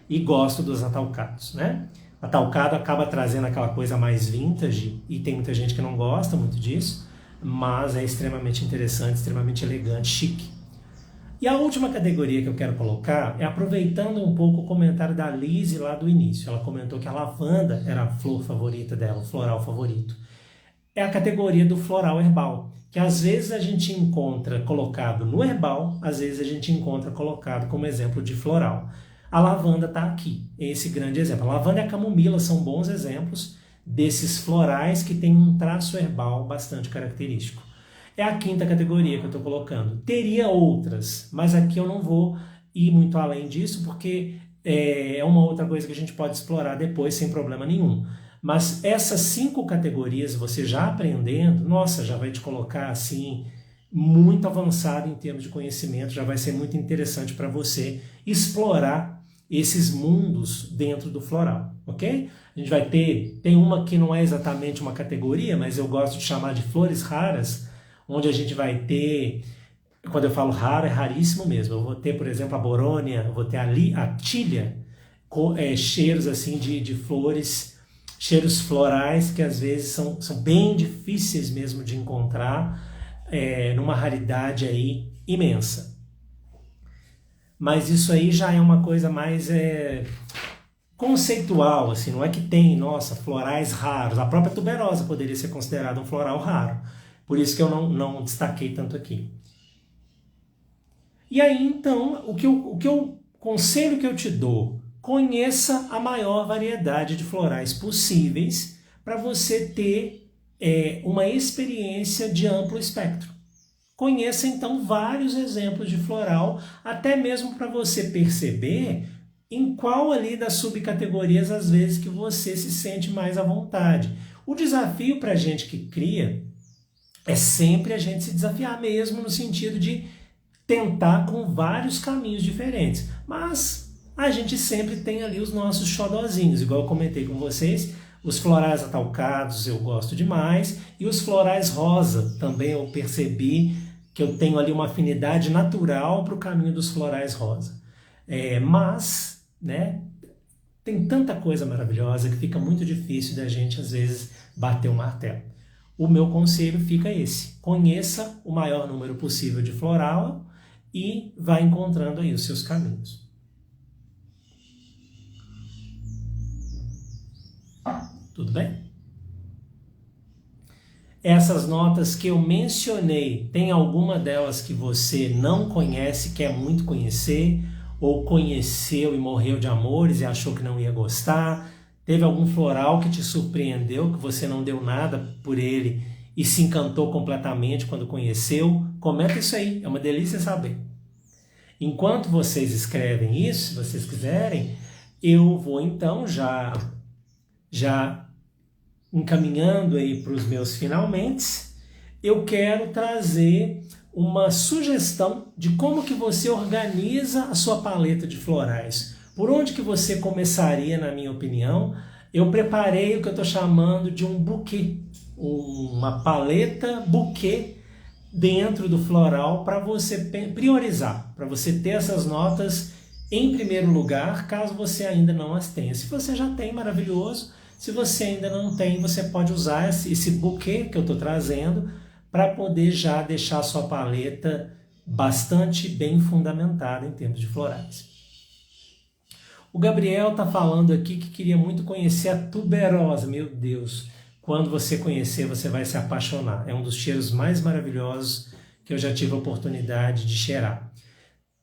E gosto dos atalcados, né? Atalcado acaba trazendo aquela coisa mais vintage, e tem muita gente que não gosta muito disso, mas é extremamente interessante, extremamente elegante, chique. E a última categoria que eu quero colocar é aproveitando um pouco o comentário da Lizzie lá do início. Ela comentou que a lavanda era a flor favorita dela, o floral favorito. É a categoria do floral herbal, que às vezes a gente encontra colocado no herbal, às vezes a gente encontra colocado como exemplo de floral. A lavanda está aqui, esse grande exemplo. A lavanda e a camomila são bons exemplos desses florais que têm um traço herbal bastante característico. É a quinta categoria que eu estou colocando. Teria outras, mas aqui eu não vou ir muito além disso, porque é uma outra coisa que a gente pode explorar depois sem problema nenhum. Mas essas 5 categorias, você já aprendendo, nossa, já vai te colocar assim muito avançado em termos de conhecimento, já vai ser muito interessante para você explorar esses mundos dentro do floral, ok? A gente vai tem uma que não é exatamente uma categoria, mas eu gosto de chamar de flores raras, onde a gente vai ter, quando eu falo raro, é raríssimo mesmo. Eu vou ter, por exemplo, a borônia, eu vou ter a tília, cheiros assim de flores, cheiros florais que às vezes são bem difíceis mesmo de encontrar, numa raridade aí imensa. Mas isso aí já é uma coisa mais conceitual, assim, não é que tem, nossa, florais raros. A própria tuberosa poderia ser considerada um floral raro. Por isso que eu não destaquei tanto aqui. E aí, então, o conselho que eu te dou, conheça a maior variedade de florais possíveis para você ter uma experiência de amplo espectro. Conheça, então, vários exemplos de floral, até mesmo para você perceber em qual ali das subcategorias, às vezes, que você se sente mais à vontade. O desafio para a gente que cria é sempre a gente se desafiar mesmo, no sentido de tentar com vários caminhos diferentes. Mas a gente sempre tem ali os nossos xodozinhos, igual eu comentei com vocês. Os florais atalcados eu gosto demais, e os florais rosa também eu percebi que eu tenho ali uma afinidade natural para o caminho dos florais rosa. Mas, né, tem tanta coisa maravilhosa que fica muito difícil da gente, às vezes, bater o martelo. O meu conselho fica esse: conheça o maior número possível de floral e vá encontrando aí os seus caminhos. Tudo bem? Essas notas que eu mencionei, tem alguma delas que você não conhece, quer muito conhecer, ou conheceu e morreu de amores e achou que não ia gostar? Teve algum floral que te surpreendeu, que você não deu nada por ele e se encantou completamente quando conheceu? Comenta isso aí, é uma delícia saber. Enquanto vocês escrevem isso, se vocês quiserem, eu vou então já encaminhando aí para os meus finalmente, eu quero trazer uma sugestão de como que você organiza a sua paleta de florais. Por onde que você começaria, na minha opinião? Eu preparei o que eu estou chamando de um buquê, uma paleta buquê dentro do floral para você priorizar, para você ter essas notas em primeiro lugar, caso você ainda não as tenha. Se você já tem, maravilhoso. Se você ainda não tem, você pode usar esse buquê que eu estou trazendo para poder já deixar a sua paleta bastante bem fundamentada em termos de florais. O Gabriel está falando aqui que queria muito conhecer a tuberosa. Meu Deus, quando você conhecer, você vai se apaixonar. É um dos cheiros mais maravilhosos que eu já tive a oportunidade de cheirar.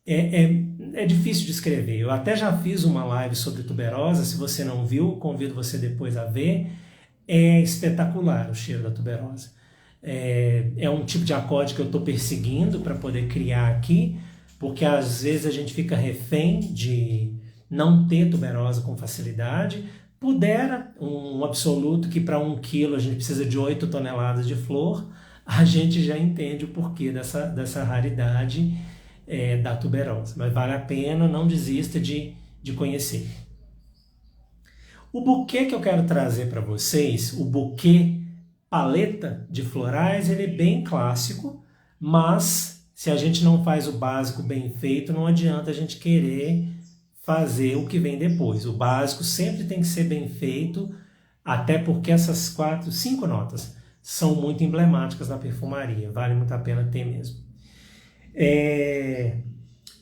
É difícil de escrever. Eu até já fiz uma live sobre tuberosa. Se você não viu, convido você depois a ver. É espetacular o cheiro da tuberosa. É um tipo de acorde que eu estou perseguindo para poder criar aqui, porque às vezes a gente fica refém de não ter tuberosa com facilidade. Pudera um absoluto que para 1 quilo a gente precisa de 8 toneladas de flor, a gente já entende o porquê dessa raridade da tuberosa. Mas vale a pena, não desista de conhecer. O buquê que eu quero trazer para vocês, o buquê paleta de florais, ele é bem clássico, mas se a gente não faz o básico bem feito, não adianta a gente querer fazer o que vem depois. O básico sempre tem que ser bem feito, até porque essas 4, 5 notas são muito emblemáticas na perfumaria, vale muito a pena ter mesmo.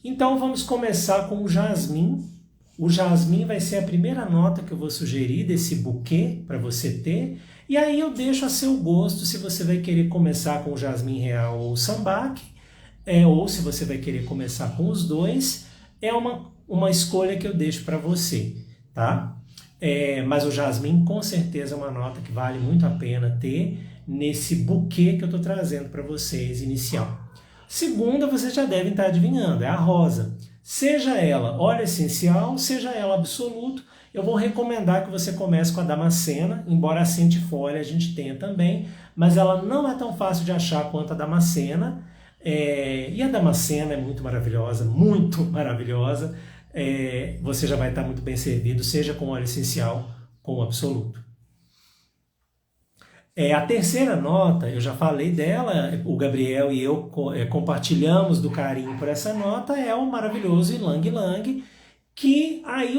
Então vamos começar com o jasmim. O jasmim vai ser a primeira nota que eu vou sugerir desse buquê para você ter, e aí eu deixo a seu gosto se você vai querer começar com o jasmim real ou o sambac, ou se você vai querer começar com os dois, é uma escolha que eu deixo para você, tá? Mas o jasmim com certeza é uma nota que vale muito a pena ter nesse buquê que eu estou trazendo para vocês inicial. Segunda, vocês já devem estar adivinhando, é a rosa. Seja ela óleo essencial, seja ela absoluto, eu vou recomendar que você comece com a Damascena, embora a centifolha a gente tenha também, mas ela não é tão fácil de achar quanto a Damascena, e a Damascena é muito maravilhosa, você já vai estar muito bem servido, seja com óleo essencial, com o absoluto. A terceira nota, eu já falei dela, o Gabriel e eu compartilhamos do carinho por essa nota, é o maravilhoso Ylang Ylang, que aí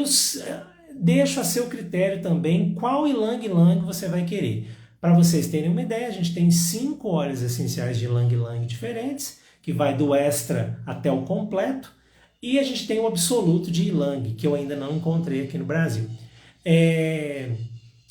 deixo a seu critério também qual Ylang Ylang você vai querer. Para vocês terem uma ideia, a gente tem 5 óleos essenciais de Ylang Ylang diferentes, que vai do extra até o completo, e a gente tem o absoluto de Ylang, que eu ainda não encontrei aqui no Brasil.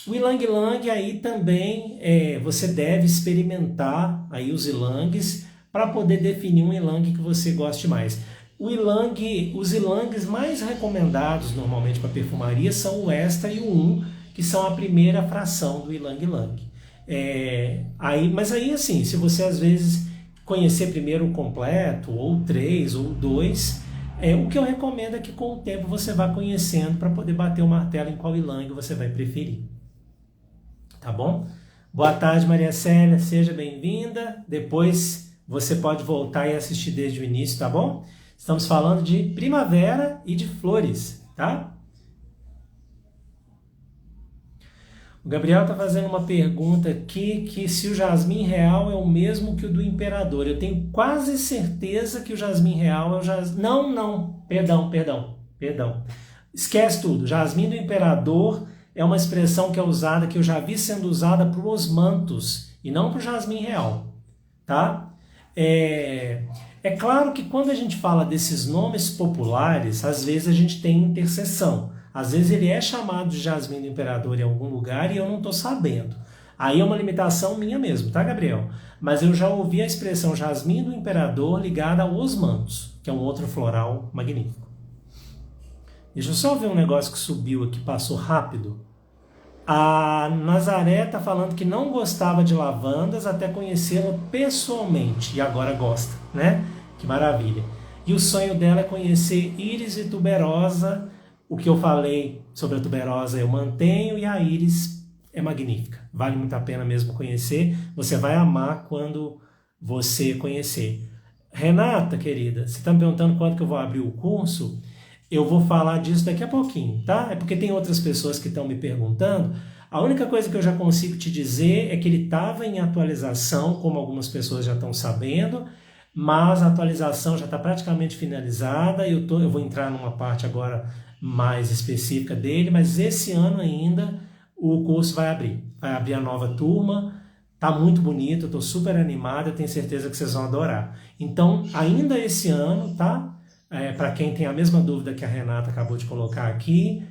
O Ylang Ylang aí também você deve experimentar aí os Ylangs para poder definir um Ylang que você goste mais. Os Ylangs mais recomendados normalmente para perfumaria são o Extra e o 1, que são a primeira fração do Ylang Ylang. Mas aí assim, se você às vezes conhecer primeiro o completo, ou 3, ou 2, o que eu recomendo é que com o tempo você vá conhecendo para poder bater o martelo em qual Ylang você vai preferir. Tá bom? Boa tarde, Maria Célia, seja bem-vinda. Depois você pode voltar e assistir desde o início, tá bom? Estamos falando de primavera e de flores, tá? O Gabriel está fazendo uma pergunta aqui, que se o jasmim real é o mesmo que o do imperador. Eu tenho quase certeza que o jasmim real é o jasmim... Não, perdão. Esquece tudo, jasmim do imperador é uma expressão que é usada, que eu já vi sendo usada para os osmantos e não para o jasmim real, tá? É claro que quando a gente fala desses nomes populares, às vezes a gente tem interseção. Às vezes ele é chamado de jasmim do imperador em algum lugar e eu não estou sabendo. Aí é uma limitação minha mesmo, tá, Gabriel? Mas eu já ouvi a expressão jasmim do imperador ligada a osmantos, que é um outro floral magnífico. Deixa eu só ver um negócio que subiu aqui, passou rápido. A Nazaré está falando que não gostava de lavandas até conhecê-la pessoalmente e agora gosta, né? Que maravilha. E o sonho dela é conhecer íris e tuberosa O que eu falei sobre a tuberosa eu mantenho e a íris é magnífica. Vale muito a pena mesmo conhecer. Você vai amar quando você conhecer. Renata, querida, você está me perguntando quando que eu vou abrir o curso? Eu vou falar disso daqui a pouquinho, tá? É porque tem outras pessoas que estão me perguntando. A única coisa que eu já consigo te dizer é que ele estava em atualização, como algumas pessoas já estão sabendo, mas a atualização já está praticamente finalizada. Eu vou entrar numa parte agora mais específica dele, mas esse ano ainda o curso vai abrir a nova turma. Tá muito bonito, eu estou super animado, eu tenho certeza que vocês vão adorar. Então, ainda esse ano, tá? Para quem tem a mesma dúvida que a Renata acabou de colocar aqui,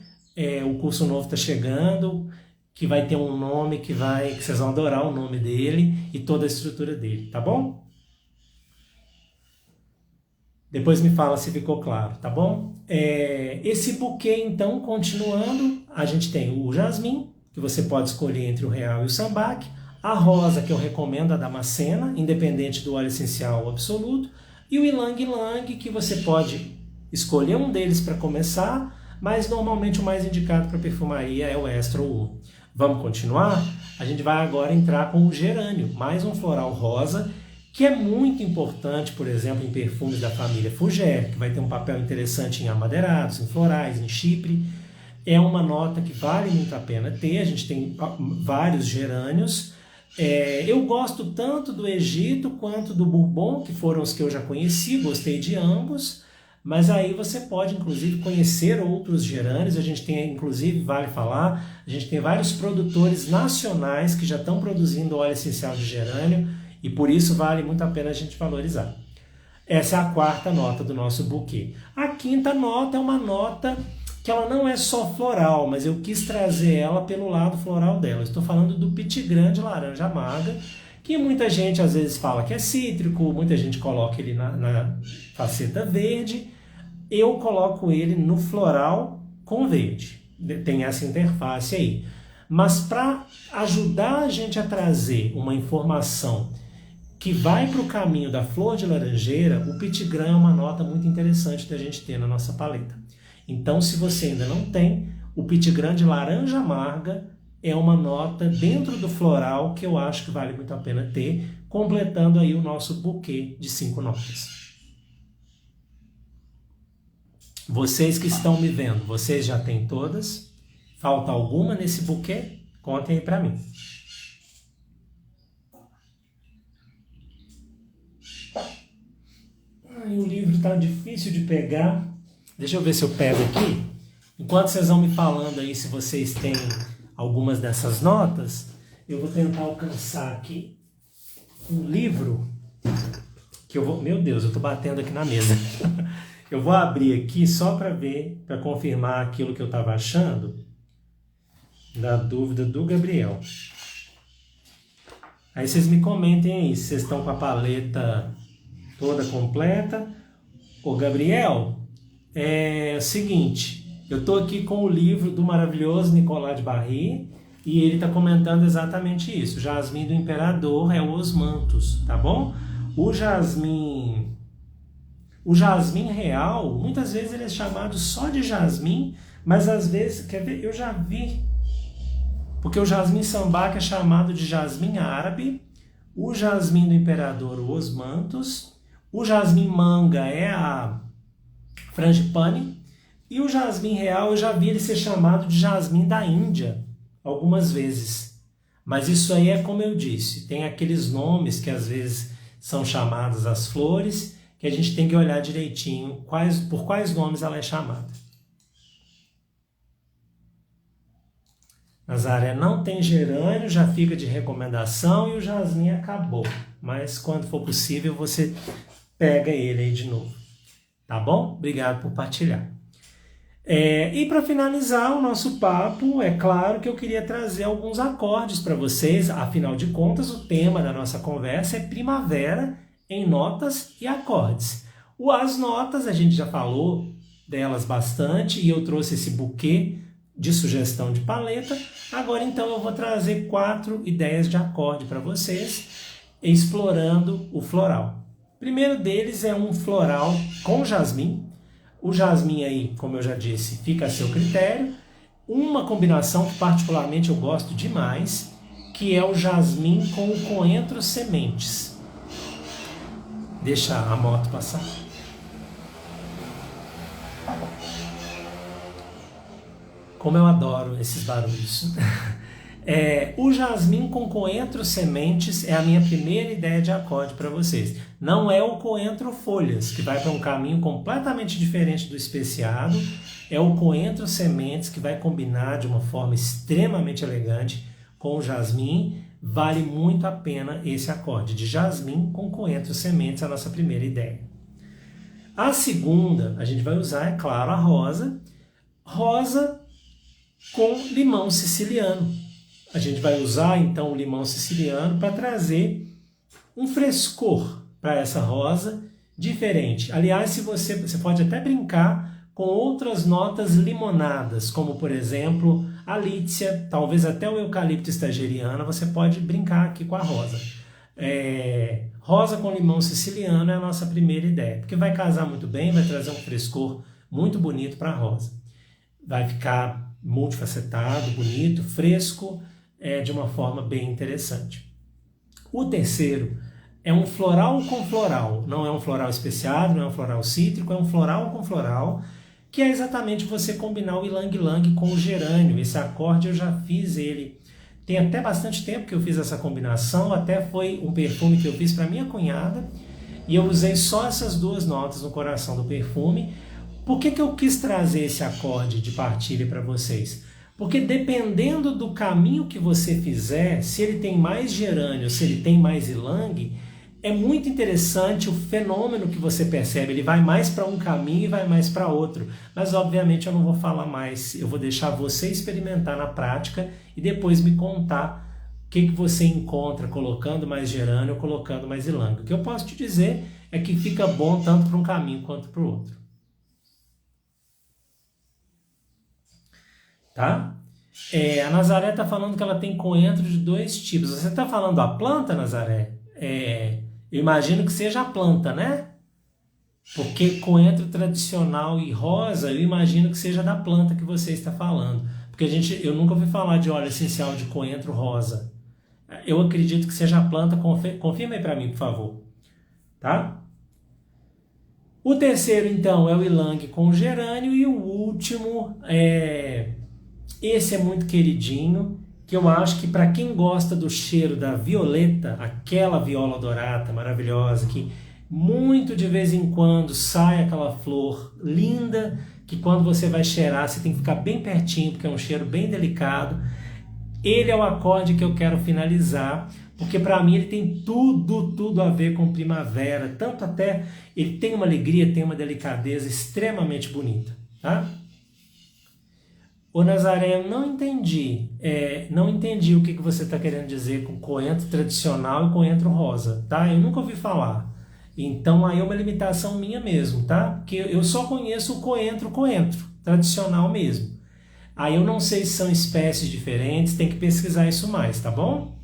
o curso novo está chegando, que vai ter um nome que vocês vão adorar o nome dele e toda a estrutura dele, tá bom? Depois me fala se ficou claro, tá bom? Esse buquê, então, continuando, a gente tem o jasmim, que você pode escolher entre o real e o sambaque, a rosa, que eu recomendo, a damascena, independente do óleo essencial ou absoluto, e o ylang-ylang, que você pode escolher um deles para começar, mas normalmente o mais indicado para perfumaria é o Extra ou 1. Vamos continuar? A gente vai agora entrar com o gerânio, mais um floral rosa, que é muito importante, por exemplo, em perfumes da família Fougère, que vai ter um papel interessante em amadeirados, em florais, em Chipre. É uma nota que vale muito a pena ter, a gente tem vários gerânios. Eu gosto tanto do Egito quanto do Bourbon, que foram os que eu já conheci, gostei de ambos, mas aí você pode, inclusive, conhecer outros gerânios. A gente tem, inclusive, vale falar, a gente tem vários produtores nacionais que já estão produzindo óleo essencial de gerânio, e por isso vale muito a pena a gente valorizar. Essa é a quarta nota do nosso buquê. A quinta nota é uma nota que ela não é só floral, mas eu quis trazer ela pelo lado floral dela. Estou falando do Petit Grain de laranja amarga, que muita gente às vezes fala que é cítrico, muita gente coloca ele na faceta verde. Eu coloco ele no floral com verde. Tem essa interface aí. Mas para ajudar a gente a trazer uma informação que vai para o caminho da flor de laranjeira, o Petit Grain é uma nota muito interessante da gente ter na nossa paleta. Então, se você ainda não tem, o Petit Grain de laranja amarga é uma nota dentro do floral que eu acho que vale muito a pena ter, completando aí o nosso buquê de 5 notas. Vocês que estão me vendo, vocês já têm todas? Falta alguma nesse buquê? Contem aí para mim. O livro está difícil de pegar. Deixa eu ver se eu pego aqui. Enquanto vocês vão me falando aí se vocês têm algumas dessas notas, eu vou tentar alcançar aqui um livro que eu vou... Meu Deus, eu estou batendo aqui na mesa. Eu vou abrir aqui só para ver, para confirmar aquilo que eu estava achando da dúvida do Gabriel. Aí vocês me comentem aí se vocês estão com a paleta toda completa. Ô Gabriel, é o seguinte, eu estou aqui com o livro do maravilhoso Nicolas de Barry e ele está comentando exatamente isso. O jasmim do imperador é o osmanthus, tá bom? O jasmim real, muitas vezes ele é chamado só de jasmim, mas às vezes, quer ver, eu já vi, porque o jasmim sambaque é chamado de jasmim árabe, o jasmim do imperador, o osmanthus, o jasmim manga é a frangipane, e o jasmim real eu já vi ele ser chamado de jasmim da Índia, algumas vezes. Mas isso aí é como eu disse, tem aqueles nomes que às vezes são chamadas as flores, que a gente tem que olhar direitinho por quais nomes ela é chamada. Nazaré não tem gerânio, já fica de recomendação e o jasmim acabou. Mas quando for possível você pega ele aí de novo. Tá bom? Obrigado por partilhar. E para finalizar o nosso papo, é claro que eu queria trazer alguns acordes para vocês. Afinal de contas, o tema da nossa conversa é primavera em notas e acordes. As notas, a gente já falou delas bastante e eu trouxe esse buquê de sugestão de paleta. Agora então eu vou trazer 4 ideias de acorde para vocês, explorando o floral. O primeiro deles é um floral com jasmim. O jasmim aí, como eu já disse, fica a seu critério. Uma combinação que particularmente eu gosto demais, que é o jasmim com o coentro sementes. Deixa a moto passar. Como eu adoro esses barulhos. O jasmim com coentro sementes é a minha primeira ideia de acorde para vocês. Não é o coentro folhas, que vai para um caminho completamente diferente do especiado. É o coentro sementes que vai combinar de uma forma extremamente elegante com o jasmim. Vale muito a pena esse acorde de jasmim com coentro sementes, a nossa primeira ideia. A segunda, a gente vai usar, é claro, a rosa. Rosa com limão siciliano. A gente vai usar, então, o limão siciliano para trazer um frescor para essa rosa diferente. Aliás, se você pode até brincar com outras notas limonadas, como, por exemplo, a lícia, talvez até o eucalipto stageriana, você pode brincar aqui com a rosa. Rosa com limão siciliano é a nossa primeira ideia, porque vai casar muito bem, vai trazer um frescor muito bonito para a rosa. Vai ficar multifacetado, bonito, fresco, de uma forma bem interessante. O terceiro é um floral com floral. Não é um floral especiado, não é um floral cítrico, é um floral com floral, que é exatamente você combinar o ylang-ylang com o gerânio. Esse acorde eu já fiz ele. Tem até bastante tempo que eu fiz essa combinação, até foi um perfume que eu fiz para minha cunhada, e eu usei só essas duas notas no coração do perfume. Por que eu quis trazer esse acorde de partilha para vocês? Porque dependendo do caminho que você fizer, se ele tem mais gerânio, se ele tem mais ylang, é muito interessante o fenômeno que você percebe. Ele vai mais para um caminho e vai mais para outro. Mas, obviamente, eu não vou falar mais. Eu vou deixar você experimentar na prática e depois me contar o que você encontra colocando mais gerânio ou colocando mais ylang. O que eu posso te dizer é que fica bom tanto para um caminho quanto para o outro. Tá? A Nazaré está falando que ela tem coentro de dois tipos. Você está falando a planta, Nazaré? Eu imagino que seja a planta, né? Porque coentro tradicional e rosa, eu imagino que seja da planta que você está falando. Porque eu nunca ouvi falar de óleo essencial de coentro rosa. Eu acredito que seja a planta. Confirma aí para mim, por favor. Tá? O terceiro, então, é o ylang com gerânio. E o último esse é muito queridinho, que eu acho que para quem gosta do cheiro da violeta, aquela viola dourada maravilhosa, que muito de vez em quando sai aquela flor linda, que quando você vai cheirar você tem que ficar bem pertinho, porque é um cheiro bem delicado. Ele é o acorde que eu quero finalizar, porque para mim ele tem tudo a ver com primavera, tanto até ele tem uma alegria, tem uma delicadeza extremamente bonita, tá? Ô Nazaré, eu não entendi. Não entendi o que você está querendo dizer com coentro tradicional e coentro rosa, tá? Eu nunca ouvi falar. Então aí é uma limitação minha mesmo, tá? Porque eu só conheço o coentro tradicional mesmo. Aí eu não sei se são espécies diferentes, tem que pesquisar isso mais, tá bom?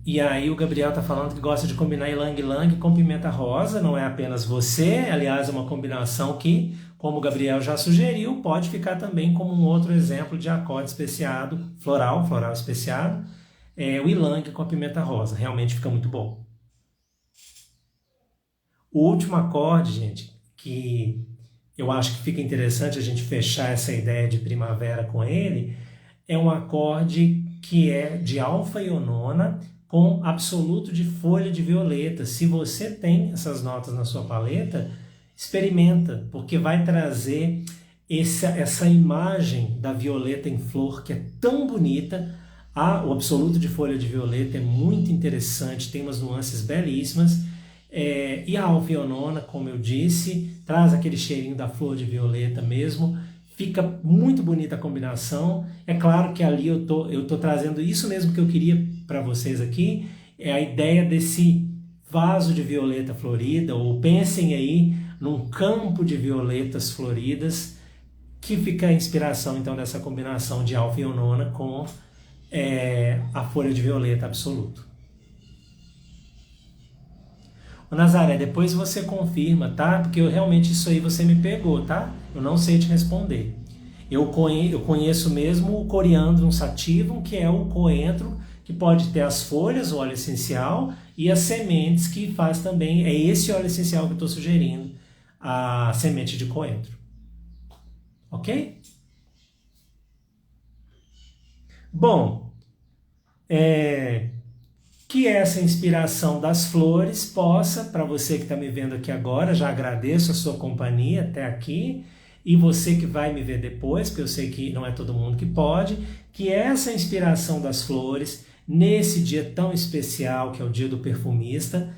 E aí o Gabriel tá falando que gosta de combinar ylang-ylang com pimenta rosa, não é apenas você, aliás é uma combinação que, como o Gabriel já sugeriu, pode ficar também como um outro exemplo de acorde especiado, floral especiado, o ylang com a pimenta rosa, realmente fica muito bom. O último acorde, gente, que eu acho que fica interessante a gente fechar essa ideia de primavera com ele, é um acorde que é de alfa ionona, com absoluto de folha de violeta. Se você tem essas notas na sua paleta, experimenta, porque vai trazer essa imagem da violeta em flor, que é tão bonita. O absoluto de folha de violeta é muito interessante, tem umas nuances belíssimas. E a alfa ionona, como eu disse, traz aquele cheirinho da flor de violeta mesmo. Fica muito bonita a combinação. É claro que ali eu tô trazendo isso mesmo que eu queria para vocês aqui, é a ideia desse vaso de violeta florida, ou pensem aí num campo de violetas floridas, que fica a inspiração então dessa combinação de alfa ionona com a folha de violeta absoluto. Ô, Nazaré, depois você confirma, tá? Porque realmente isso aí você me pegou, tá? Eu não sei te responder. Eu conheço mesmo o Coriandrum sativum, que é o coentro que pode ter as folhas, o óleo essencial, e as sementes que faz também, é esse óleo essencial que eu estou sugerindo, a semente de coentro. Ok? Bom, que essa inspiração das flores possa, para você que está me vendo aqui agora, já agradeço a sua companhia até aqui, e você que vai me ver depois, porque eu sei que não é todo mundo que pode, que essa inspiração das flores, nesse dia tão especial, que é o dia do perfumista,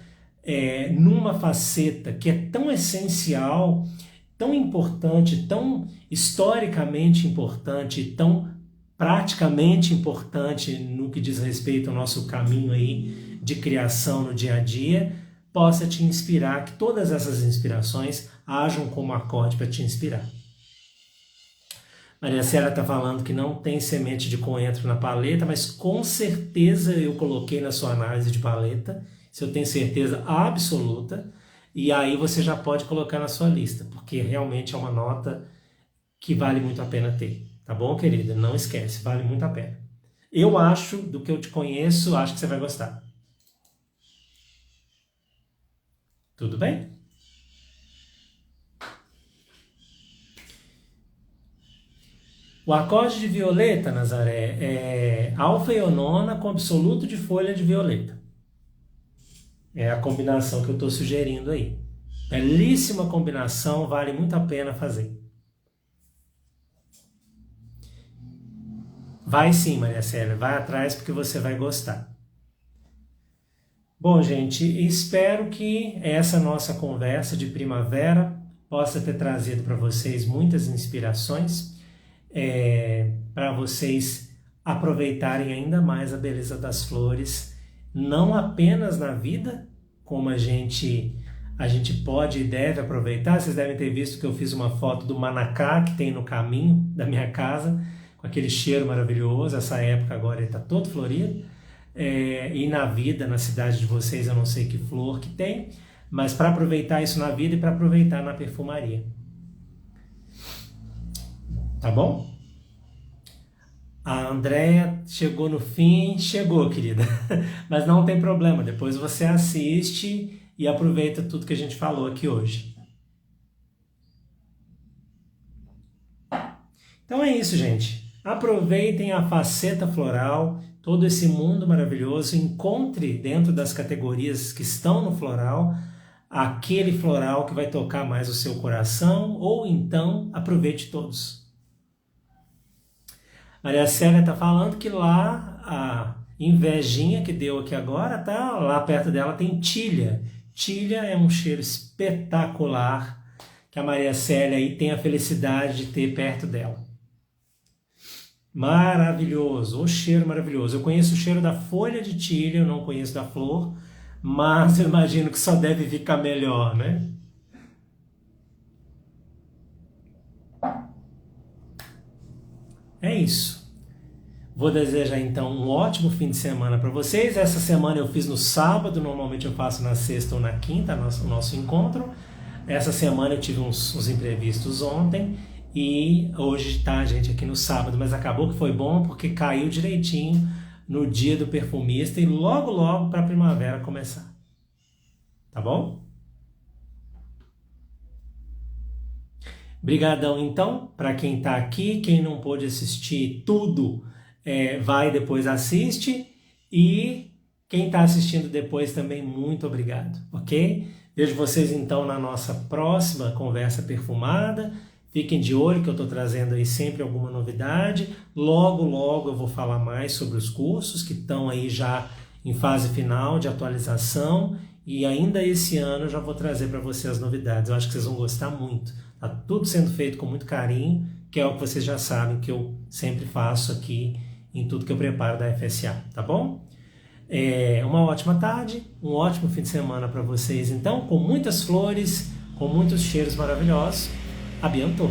numa faceta que é tão essencial, tão importante, tão historicamente importante, tão praticamente importante no que diz respeito ao nosso caminho aí de criação no dia a dia, possa te inspirar, que todas essas inspirações hajam como acorde para te inspirar. Maria Célia está falando que não tem semente de coentro na paleta, mas com certeza eu coloquei na sua análise de paleta, isso eu tenho certeza absoluta, e aí você já pode colocar na sua lista, porque realmente é uma nota que vale muito a pena ter. Tá bom, querida? Não esquece, vale muito a pena. Eu acho, do que eu te conheço, acho que você vai gostar. Tudo bem? O acorde de violeta, Nazaré, é alfa ionona com absoluto de folha de violeta. É a combinação que eu estou sugerindo aí. Belíssima combinação, vale muito a pena fazer. Vai sim, Maria Célia, vai atrás porque você vai gostar. Bom, gente, espero que essa nossa conversa de primavera possa ter trazido para vocês muitas inspirações, para vocês aproveitarem ainda mais a beleza das flores, não apenas na vida, como a gente pode e deve aproveitar. Vocês devem ter visto que eu fiz uma foto do manacá que tem no caminho da minha casa, com aquele cheiro maravilhoso. Essa época agora ele está todo florido, e na vida, na cidade de vocês, eu não sei que flor que tem, mas para aproveitar isso na vida e para aproveitar na perfumaria. Tá bom? A Andréia chegou no fim, chegou, querida, mas não tem problema, depois você assiste e aproveita tudo que a gente falou aqui hoje. Então é isso, gente. Aproveitem a faceta floral, todo esse mundo maravilhoso, encontre dentro das categorias que estão no floral, aquele floral que vai tocar mais o seu coração, ou então aproveite todos. Maria Célia está falando que lá, a invejinha que deu aqui agora, tá? Lá perto dela tem tilha. Tilha é um cheiro espetacular que a Maria Célia aí tem a felicidade de ter perto dela. Maravilhoso, o cheiro maravilhoso. Eu conheço o cheiro da folha de tilha, eu não conheço da flor, mas eu imagino que só deve ficar melhor, né? É isso. Vou desejar então um ótimo fim de semana para vocês. Essa semana eu fiz no sábado, normalmente eu faço na sexta ou na quinta o nosso encontro. Essa semana eu tive uns imprevistos ontem e hoje tá a gente aqui no sábado, mas acabou que foi bom porque caiu direitinho no dia do perfumista e logo para a primavera começar. Tá bom? Brigadão então para quem está aqui, quem não pôde assistir tudo, vai depois assiste, e quem está assistindo depois também, muito obrigado, ok? Vejo vocês então na nossa próxima conversa perfumada. Fiquem de olho que eu estou trazendo aí sempre alguma novidade. Logo eu vou falar mais sobre os cursos que estão aí já em fase final de atualização, e ainda esse ano eu já vou trazer para vocês as novidades. Eu acho que vocês vão gostar muito. Está tudo sendo feito com muito carinho, que é o que vocês já sabem que eu sempre faço aqui em tudo que eu preparo da FSA, tá bom? Uma ótima tarde, um ótimo fim de semana para vocês, então, com muitas flores, com muitos cheiros maravilhosos. A bientôt!